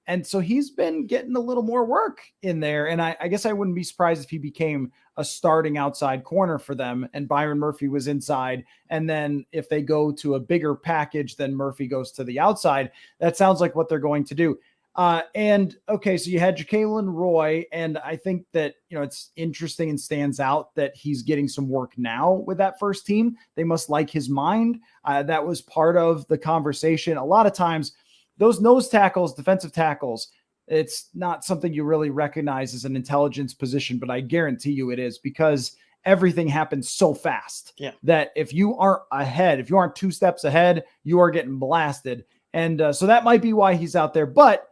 Speaker 1: and so he's been getting a little more work in there. And I guess I wouldn't be surprised if he became a starting outside corner for them and Byron Murphy was inside. And then if they go to a bigger package, then Murphy goes to the outside. That sounds like what they're going to do. And okay, so you had Jacqueline Roy, and I think that, it's interesting and stands out that he's getting some work now with that first team. They must like his mind. That was part of the conversation. A lot of times, those nose tackles, defensive tackles, it's not something you really recognize as an intelligence position, but I guarantee you it is, because everything happens so fast that if you aren't ahead, if you aren't 2 steps ahead, you are getting blasted. And so that might be why he's out there. But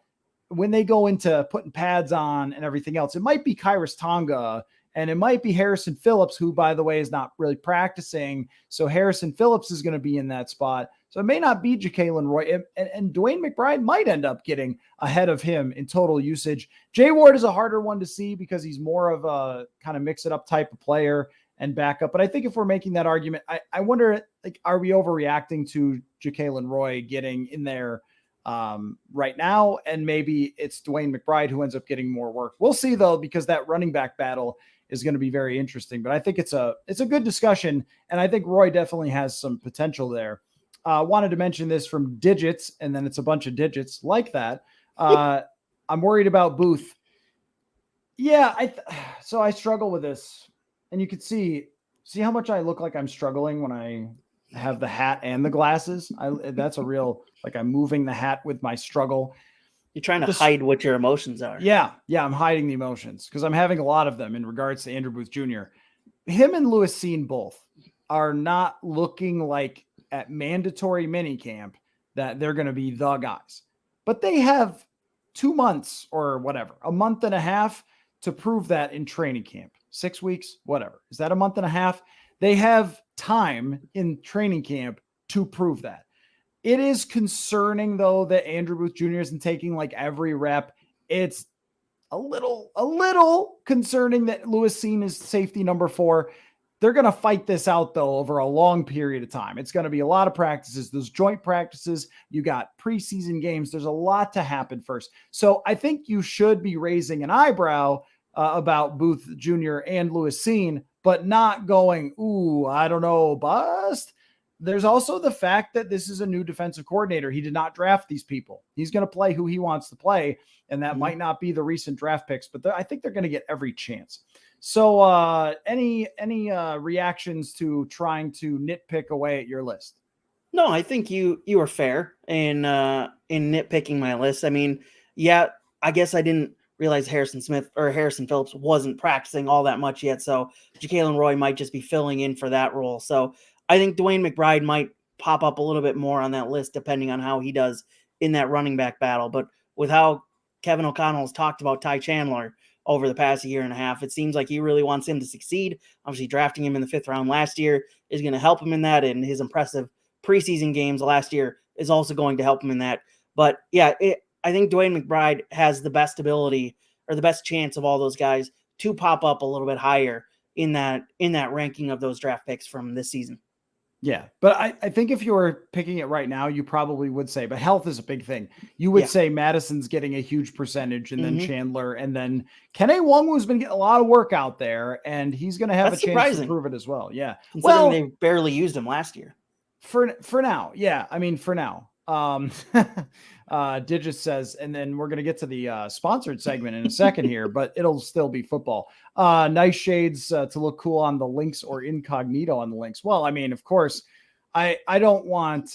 Speaker 1: when they go into putting pads on and everything else, it might be Kairos Tonga and it might be Harrison Phillips, who, by the way, is not really practicing. So Harrison Phillips is going to be in that spot. So it may not be Jacqueline Roy, and Dwayne McBride might end up getting ahead of him in total usage. Jay Ward is a harder one to see because he's more of a kind of mix it up type of player and backup. But I think if we're making that argument, I wonder, are we overreacting to Jacqueline Roy getting in there right now? And maybe it's Dwayne McBride who ends up getting more work. We'll see though, because that running back battle is going to be very interesting. But I think it's a good discussion, and I think Roy definitely has some potential there. Wanted to mention this from Digits, and then it's a bunch of digits like that. I'm worried about Booth. Yeah, so I struggle with this, and you could see how much I look like I'm struggling when I have the hat and the glasses. That's a real, I'm moving the hat with my struggle.
Speaker 2: You're trying to hide what your emotions are.
Speaker 1: Yeah, I'm hiding the emotions because I'm having a lot of them in regards to Andrew Booth Jr. Him and Lewis Seen both are not looking like at mandatory minicamp that they're going to be the guys, but they have 2 months or whatever, a month and a half to prove that in training camp. 6 weeks, whatever. Is that a month and a half? They have time in training camp to prove that. It is concerning, though, that Andrew Booth Jr. isn't taking like every rep. It's a little concerning that Lewis Cine is safety number 4. They're going to fight this out, though, over a long period of time. It's going to be a lot of practices. Those joint practices, you got preseason games. There's a lot to happen first. So I think you should be raising an eyebrow about Booth Jr. and Lewis Cine, but not going, ooh, I don't know, bust. There's also the fact that this is a new defensive coordinator. He did not draft these people. He's going to play who he wants to play, and that might not be the recent draft picks, but I think they're going to get every chance. So any reactions to trying to nitpick away at your list?
Speaker 2: No, I think you were fair in nitpicking my list. I mean, yeah, I guess I didn't realize Harrison Phillips wasn't practicing all that much yet. So Ja'Kalen Roy might just be filling in for that role. So I think Dwayne McBride might pop up a little bit more on that list, depending on how he does in that running back battle. But with how Kevin O'Connell has talked about Ty Chandler over the past year and a half, it seems like he really wants him to succeed. Obviously, drafting him in the 5th round last year is going to help him in that, and his impressive preseason games last year is also going to help him in that. But yeah, I think Dwayne McBride has the best ability or the best chance of all those guys to pop up a little bit higher in that ranking of those draft picks from this season.
Speaker 1: Yeah, but I think if you were picking it right now, you probably would say, but health is a big thing. You would say Madison's getting a huge percentage, and then Chandler, and then Kene Nwangwu's been getting a lot of work out there, and he's going to have a chance to prove it as well. Yeah,
Speaker 2: considering they barely used him last year.
Speaker 1: For now, yeah. I mean, for now. Digit says, and then we're going to get to the sponsored segment in a second here, but it'll still be football. Nice shades to look cool on the links or incognito on the links. Well, I mean, of course, I don't want,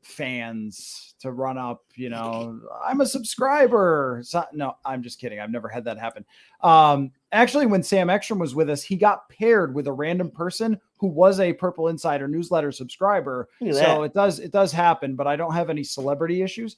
Speaker 1: fans to run up, I'm a subscriber. So, no, I'm just kidding. I've never had that happen. Actually, when Sam Ekstrom was with us, he got paired with a random person who was a Purple Insider newsletter subscriber. So it does happen, but I don't have any celebrity issues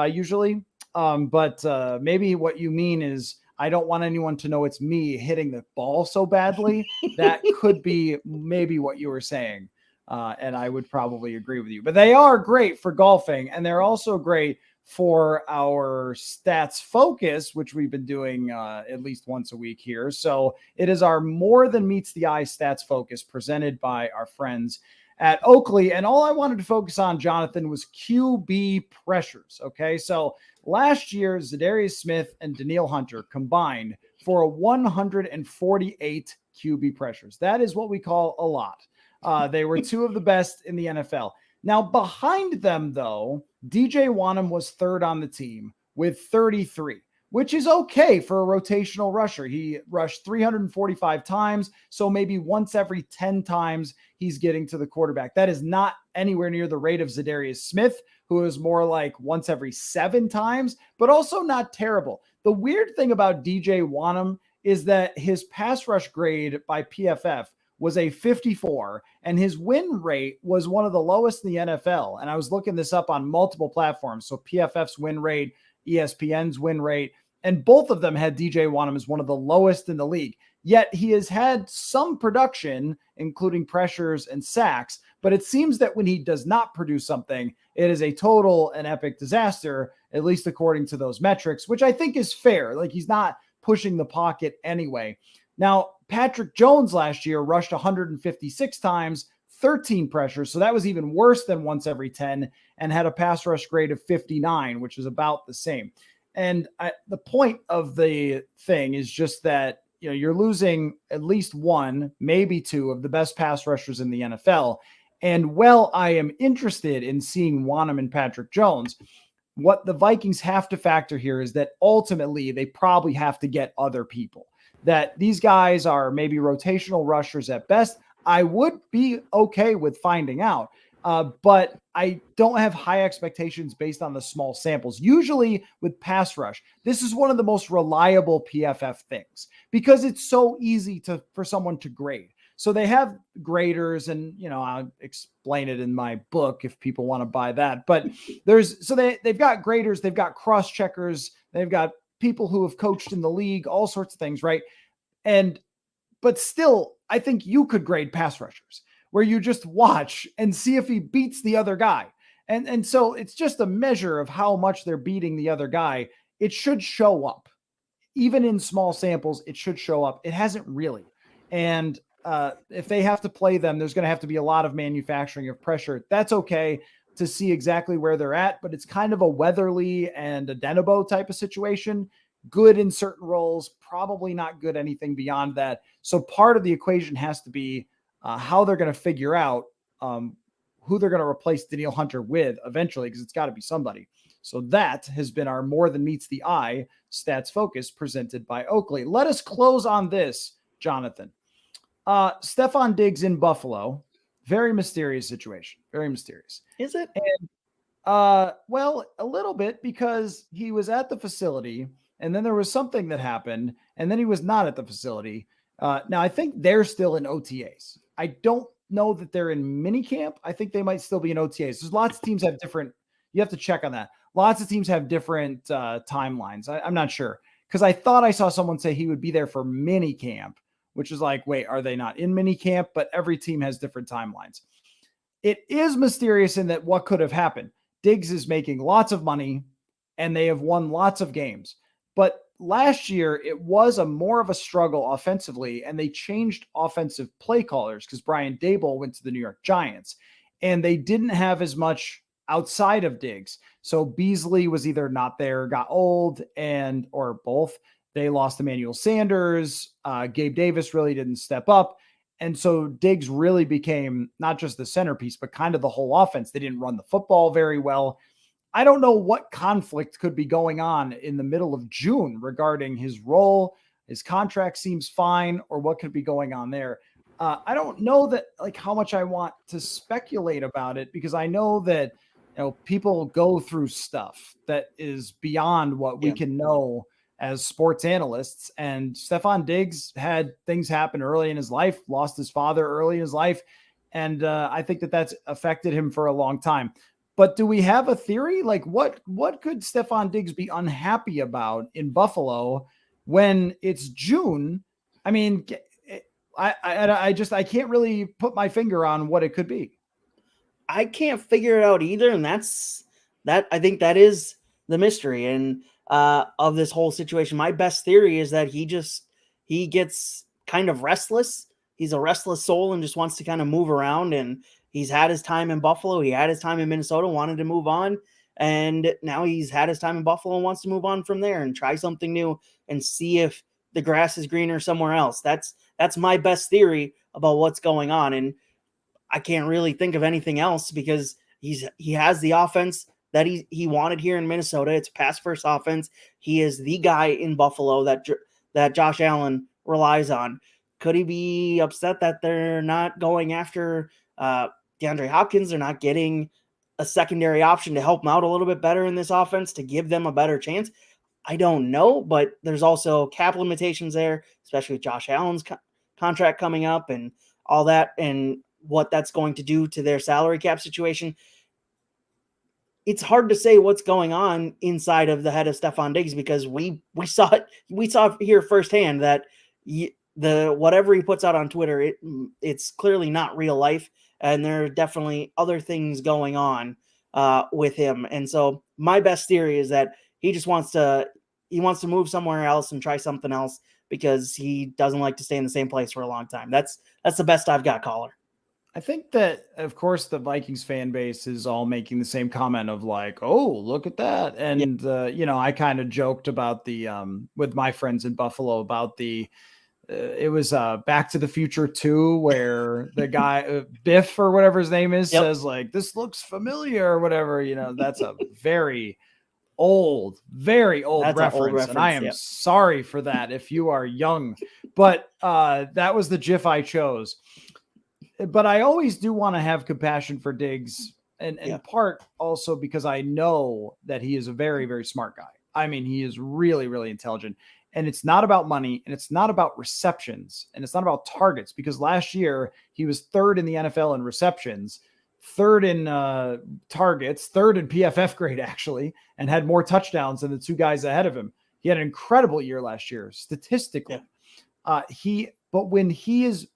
Speaker 1: usually. But maybe what you mean is I don't want anyone to know it's me hitting the ball so badly. That could be maybe what you were saying. And I would probably agree with you, but they are great for golfing, and they're also great for our stats focus, which we've been doing at least once a week here. So it is our More Than Meets the Eye stats focus presented by our friends at Oakley. And all I wanted to focus on, Jonathan, was QB pressures. Okay. So last year, Za'Darius Smith and Danielle Hunter combined for a 148 QB pressures. That is what we call a lot. They were 2 of the best in the NFL. Now, behind them, though, DJ Wonnum was 3rd on the team with 33, which is okay for a rotational rusher. He rushed 345 times, so maybe once every 10 times he's getting to the quarterback. That is not anywhere near the rate of Za'Darius Smith, who is more like once every 7 times, but also not terrible. The weird thing about DJ Wonnum is that his pass rush grade by PFF was a 54, and his win rate was one of the lowest in the NFL. And I was looking this up on multiple platforms. So PFF's win rate, ESPN's win rate, and both of them had DJ Wonnum as one of the lowest in the league. Yet he has had some production, including pressures and sacks, but it seems that when he does not produce something, it is a total and epic disaster, at least according to those metrics, which I think is fair. Like, he's not pushing the pocket anyway. Now, Patrick Jones last year rushed 156 times, 13 pressures. So that was even worse than once every 10, and had a pass rush grade of 59, which is about the same. And the point of the thing is just that, you're losing at least 1, maybe 2 of the best pass rushers in the NFL. And while I am interested in seeing Wonnum and Patrick Jones, what the Vikings have to factor here is that ultimately they probably have to get other people. That these guys are maybe rotational rushers at best. I would be okay with finding out, but I don't have high expectations based on the small samples. Usually with pass rush, this is one of the most reliable PFF things because it's so easy for someone to grade. So they have graders, and I'll explain it in my book if people want to buy that. But they've got graders, they've got cross checkers, they've got people who have coached in the league, all sorts of things, right? But still, I think you could grade pass rushers where you just watch and see if he beats the other guy. And so it's just a measure of how much they're beating the other guy. It should show up. Even in small samples, it should show up. It hasn't really. And if they have to play them, there's going to have to be a lot of manufacturing of pressure. That's okay to see exactly where they're at, but it's kind of a Weatherly and a Denebo type of situation. Good in certain roles, probably not good anything beyond that. So part of the equation has to be how they're going to figure out who they're going to replace Danielle Hunter with eventually, because it's got to be somebody. So that has been our More Than Meets the Eye Stats Focus presented by Oakley. Let us close on this, Jonathan. Stefan Diggs in Buffalo. Very mysterious situation. Very mysterious.
Speaker 2: Is it?
Speaker 1: And, well, a little bit, because he was at the facility and then there was something that happened and then he was not at the facility. Now, I think they're still in OTAs. I don't know that they're in minicamp. I think they might still be in OTAs. There's lots of teams have different, you have to check on that. Lots of teams have different timelines. I'm not sure, because I thought I saw someone say he would be there for minicamp, which is like, wait, are they not in minicamp? But every team has different timelines. It is mysterious in that what could have happened. Diggs is making lots of money and they have won lots of games. But last year, it was more of a struggle offensively, and they changed offensive play callers because Brian Daboll went to the New York Giants, and they didn't have as much outside of Diggs. So Beasley was either not there, got old, or both. They lost Emmanuel Sanders. Gabe Davis really didn't step up. And so Diggs really became not just the centerpiece, but kind of the whole offense. They didn't run the football very well. I don't know what conflict could be going on in the middle of June regarding his role. His contract seems fine, or what could be going on there. I don't know that, like, how much I want to speculate about it, because I know that, people go through stuff that is beyond what we can know as sports analysts. And Stefan Diggs had things happen early in his life, lost his father early in his life. And I think that that's affected him for a long time. But do we have a theory? Like, what could Stefan Diggs be unhappy about in Buffalo when it's June? I mean, I can't really put my finger on what it could be.
Speaker 2: I can't figure it out either, and I think that is the mystery and of this whole situation. My best theory is that he gets kind of restless. He's a restless soul and just wants to kind of move around, and he's had his time in Buffalo. He had his time in Minnesota, wanted to move on. And now he's had his time in Buffalo and wants to move on from there and try something new and see if the grass is greener somewhere else. That's my best theory about what's going on. And I can't really think of anything else, because he has the offense that he wanted here in Minnesota. It's a pass first offense. He is the guy in Buffalo that Josh Allen relies on. Could he be upset that they're not going after DeAndre Hopkins? They're not getting a secondary option to help them out a little bit better in this offense, to give them a better chance? I don't know, but there's also cap limitations there, especially with Josh Allen's contract coming up and all that, and what that's going to do to their salary cap situation. It's hard to say what's going on inside of the head of Stefan Diggs, because we saw here firsthand that whatever he puts out on Twitter, it's clearly not real life, and there are definitely other things going on with him. And so my best theory is that he just wants to move somewhere else and try something else, because he doesn't like to stay in the same place for a long time. That's the best I've got, Coller.
Speaker 1: I think that, of course, the Vikings fan base is all making the same comment of like, oh, look at that. And, I kind of joked about with my friends in Buffalo about it was Back to the Future 2, where the guy, Biff or whatever his name is, says like, this looks familiar or whatever. That's a very old reference. And I am sorry for that if you are young. But that was the GIF I chose. But I always do want to have compassion for Diggs, and part also because I know that he is a very, very smart guy. I mean, he is really, really intelligent, and it's not about money, and it's not about receptions, and it's not about targets, because last year he was third in the NFL in receptions, third in targets, third in PFF grade, actually, and had more touchdowns than the two guys ahead of him. He had an incredible year last year, statistically. But when he is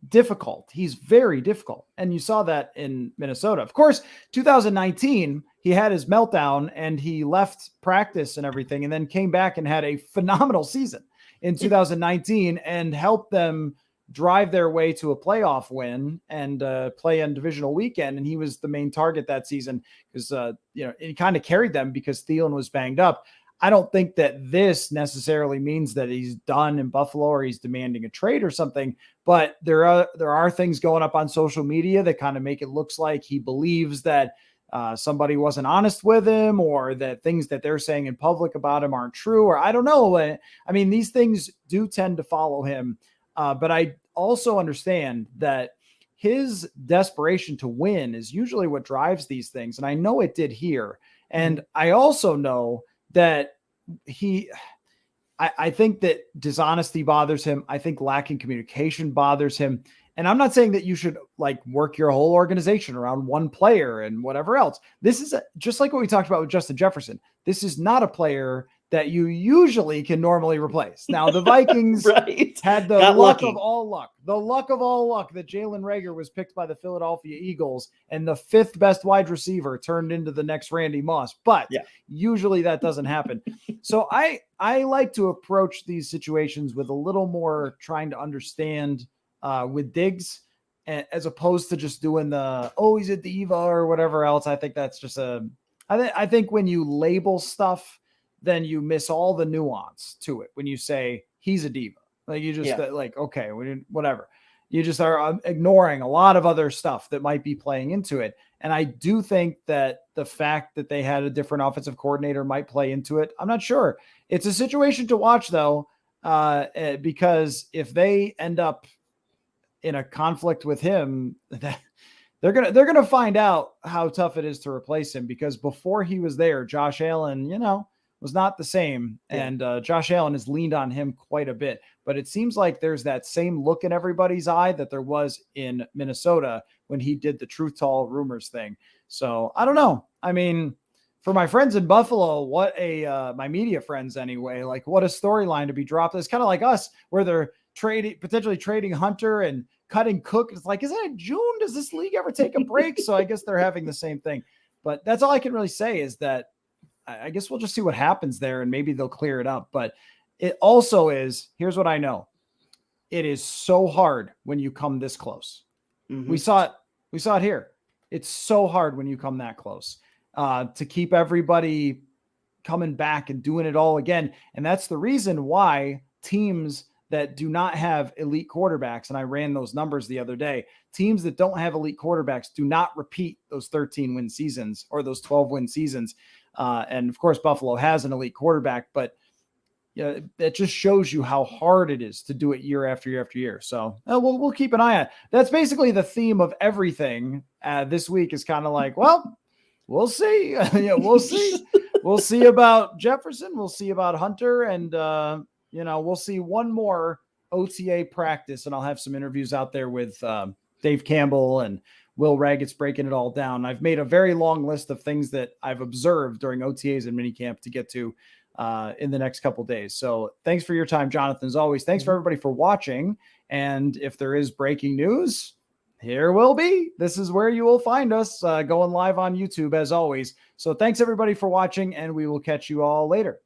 Speaker 1: difficult, he's very difficult. And you saw that in Minnesota. Of course, 2019, he had his meltdown and he left practice and everything, and then came back and had a phenomenal season in 2019 and helped them drive their way to a playoff win and play on divisional weekend. And he was the main target that season because, he kind of carried them because Thielen was banged up. I don't think that this necessarily means that he's done in Buffalo or he's demanding a trade or something, but there are things going up on social media that kind of make it looks like he believes that somebody wasn't honest with him, or that things that they're saying in public about him aren't true, or I don't know. I mean, these things do tend to follow him. But I also understand that his desperation to win is usually what drives these things. And I know it did here. And I also know that I think that dishonesty bothers him. I think lacking communication bothers him. And I'm not saying that you should like work your whole organization around one player and whatever else. This is just like what we talked about with Justin Jefferson. This is not a player that you usually can normally replace. Now, the Vikings had the luck of all luck that Jalen Reagor was picked by the Philadelphia Eagles and the fifth best wide receiver turned into the next Randy Moss. But usually that doesn't happen. So I like to approach these situations with a little more trying to understand with Diggs, as opposed to just doing he's a diva or whatever else. I think that's just I think when you label stuff, then you miss all the nuance to it. When you say he's a diva, like you just okay, whatever. You just are ignoring a lot of other stuff that might be playing into it. And I do think that the fact that they had a different offensive coordinator might play into it. I'm not sure. It's a situation to watch though, because if they end up in a conflict with him, they're gonna find out how tough it is to replace him, because before he was there, Josh Allen, was not the same. And Josh Allen has leaned on him quite a bit, but it seems like there's that same look in everybody's eye that there was in Minnesota when he did the truth tall rumors thing. So I don't know. I mean, for my friends in Buffalo, my media friends anyway, like what a storyline to be dropped. It's kind of like us where they're potentially trading Hunter and cutting Cook. It's like, isn't it June? Does this league ever take a break? So I guess they're having the same thing, but that's all I can really say is that I guess we'll just see what happens there and maybe they'll clear it up. But it also is, here's what I know. It is so hard when you come this close. Mm-hmm. We saw it here. It's so hard when you come that close to keep everybody coming back and doing it all again. And that's the reason why teams that do not have elite quarterbacks, and I ran those numbers the other day, teams that don't have elite quarterbacks do not repeat those 13-win seasons or those 12-win seasons. And of course, Buffalo has an elite quarterback, but it just shows you how hard it is to do it year after year after year. So we'll keep an eye on it. That's basically the theme of everything this week is kind of like, well, we'll see. We'll see. We'll see about Jefferson. We'll see about Hunter. And, we'll see one more OTA practice, and I'll have some interviews out there with Dave Campbell and Will Raggett's breaking it all down. I've made a very long list of things that I've observed during OTAs and minicamp to get to in the next couple of days. So thanks for your time, Jonathan, as always. Thanks for everybody for watching. And if there is breaking news, here will be. This is where you will find us going live on YouTube as always. So thanks everybody for watching, and we will catch you all later.